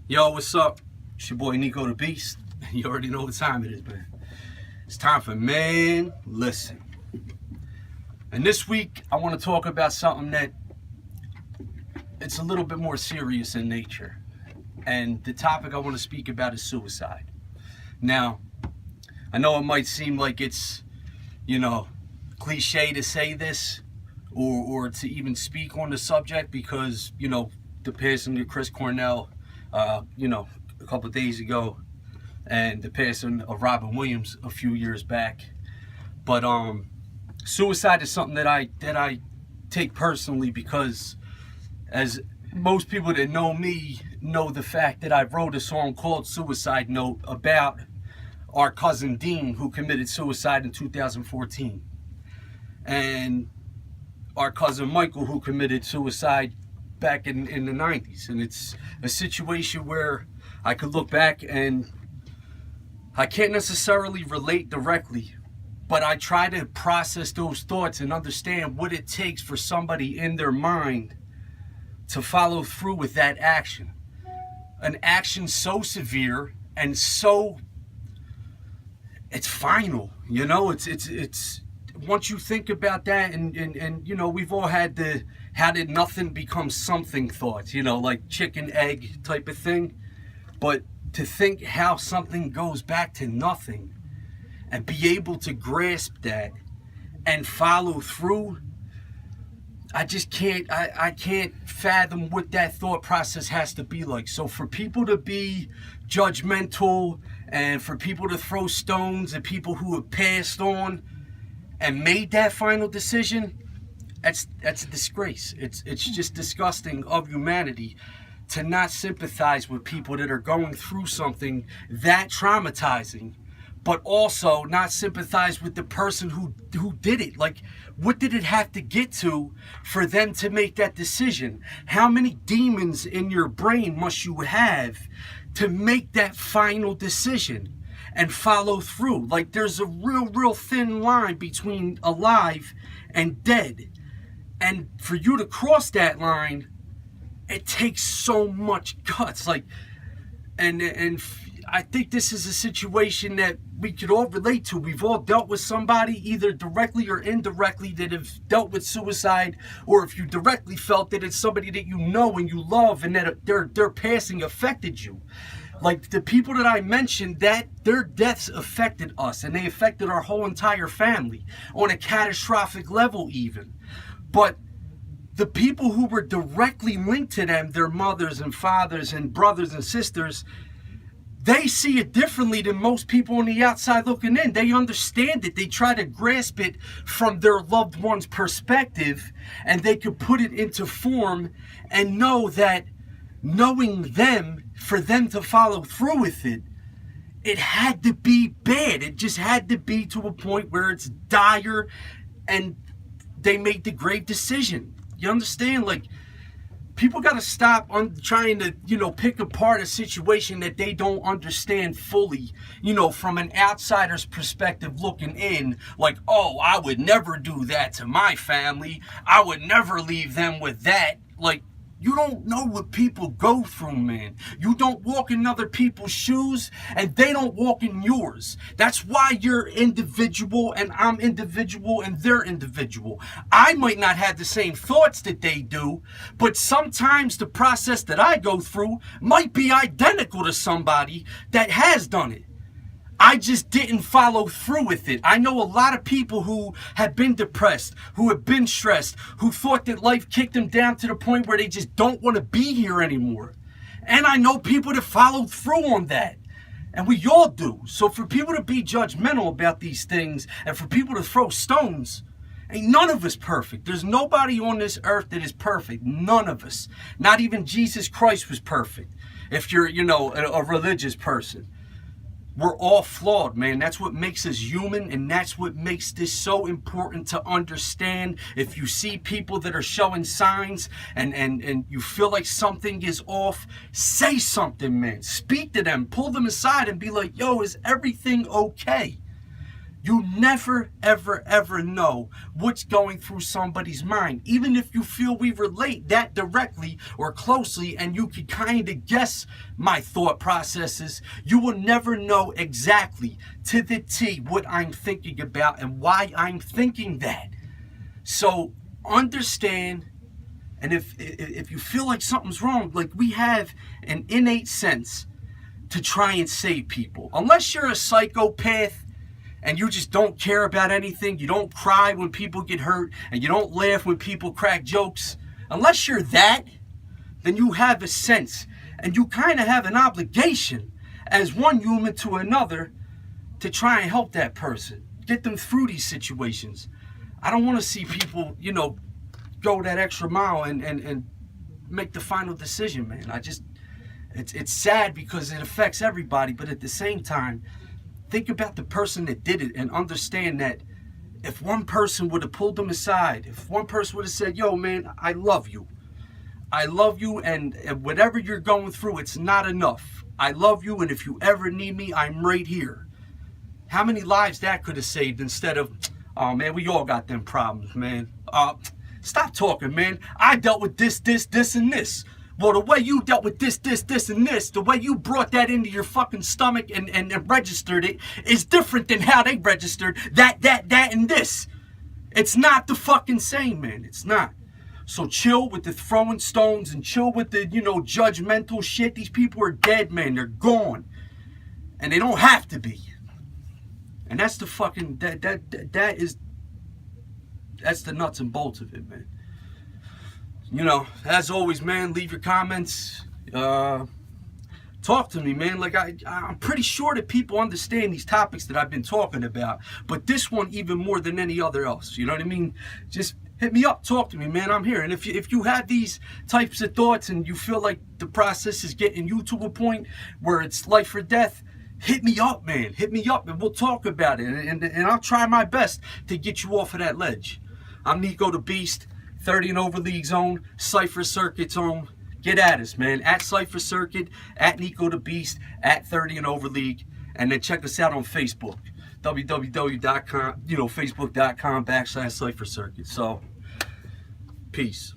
Yo, what's up? It's your boy Nico the Beast. You already know what time it is, man. It's time for Man Listen. And this week, I want to talk about something that it's a little bit more serious in nature. And the topic I want to speak about is suicide. Now, I know it might seem like it's, cliche to say this or to even speak on the subject because, the passing of Chris Cornell, a couple of days ago, and the passing of Robin Williams a few years back. But suicide is something that I take personally because, as most people that know me know, the fact that I wrote a song called Suicide Note about our cousin Dean, who committed suicide in 2014, and our cousin Michael, who committed suicide back in the 90s. And it's a situation where I could look back and I can't necessarily relate directly, but I try to process those thoughts and understand what it takes for somebody in their mind to follow through with that action. An action so severe and so, it's final, it's once you think about that, and we've all had the how did nothing become something thoughts, like chicken egg type of thing. But to think how something goes back to nothing and be able to grasp that and follow through, I just can't, I can't fathom what that thought process has to be like. So for people to be judgmental and for people to throw stones at people who have passed on and made that final decision, that's a disgrace. It's just disgusting of humanity to not sympathize with people that are going through something that traumatizing, but also not sympathize with the person who did it. Like, what did it have to get to for them to make that decision? How many demons in your brain must you have to make that final decision and follow through? Like, there's a real thin line between alive and dead. And for you to cross that line, it takes so much guts. Like, and I think this is a situation that we could all relate to. We've all dealt with somebody, either directly or indirectly, that have dealt with suicide, or if you directly felt that it's somebody that you know and you love and that their passing affected you. Like the people that I mentioned, that their deaths affected us, and they affected our whole entire family on a catastrophic level even. But the people who were directly linked to them, their mothers and fathers and brothers and sisters, they see it differently than most people on the outside looking in. They understand it. They try to grasp it from their loved one's perspective, and they could put it into form and know that knowing them, for them to follow through with it, it had to be bad. It just had to be to a point where it's dire and they made the grave decision. You understand? Like, people got to stop on trying to, pick apart a situation that they don't understand fully, from an outsider's perspective looking in, like, oh, I would never do that to my family. I would never leave them with that. Like, you don't know what people go through, man. You don't walk in other people's shoes, and they don't walk in yours. That's why you're individual, and I'm individual, and they're individual. I might not have the same thoughts that they do, but sometimes the process that I go through might be identical to somebody that has done it. I just didn't follow through with it. I know a lot of people who have been depressed, who have been stressed, who thought that life kicked them down to the point where they just don't want to be here anymore. And I know people that followed through on that. And we all do. So for people to be judgmental about these things and for people to throw stones, ain't none of us perfect. There's nobody on this earth that is perfect. None of us. Not even Jesus Christ was perfect. If you're, a religious person. We're all flawed, man. That's what makes us human, and that's what makes this so important to understand. If you see people that are showing signs and you feel like something is off, say something, man. Speak to them, pull them aside and be like, yo, is everything okay? You never, ever, ever know what's going through somebody's mind. Even if you feel we relate that directly or closely and you can kind of guess my thought processes, you will never know exactly to the T what I'm thinking about and why I'm thinking that. So understand, and if you feel like something's wrong, like we have an innate sense to try and save people. Unless you're a psychopath and you just don't care about anything, you don't cry when people get hurt, and you don't laugh when people crack jokes, unless you're that, then you have a sense, and you kind of have an obligation as one human to another to try and help that person, get them through these situations. I don't want to see people, go that extra mile and make the final decision, man. It's sad because it affects everybody, but at the same time, think about the person that did it and understand that if one person would have pulled them aside, if one person would have said, yo, man, I love you, and whatever you're going through, it's not enough. I love you, and if you ever need me, I'm right here. How many lives that could have saved instead of, oh, man, we all got them problems, man. Stop talking, man. I dealt with this, and this. Well, the way you dealt with this, and this, the way you brought that into your fucking stomach and registered it is different than how they registered that, and this. It's not the fucking same, man. It's not. So chill with the throwing stones and chill with the, judgmental shit. These people are dead, man. They're gone. And they don't have to be. And that's the fucking, that's the nuts and bolts of it, man. As always, man, leave your comments. Talk to me, man. Like, I'm pretty sure that people understand these topics that I've been talking about, but this one even more than any other else. You know what I mean? Just hit me up, talk to me, man. I'm here. And if you have these types of thoughts and you feel like the process is getting you to a point where it's life or death, hit me up, man. Hit me up and we'll talk about it. And I'll try my best to get you off of that ledge. I'm Nico the Beast. 30 and over league zone, Cypher Circuit zone. Get at us, man. At Cypher Circuit, at Nico the Beast, at 30 and over league. And then check us out on Facebook. www.facebook.com/Cypher Circuit. So, peace.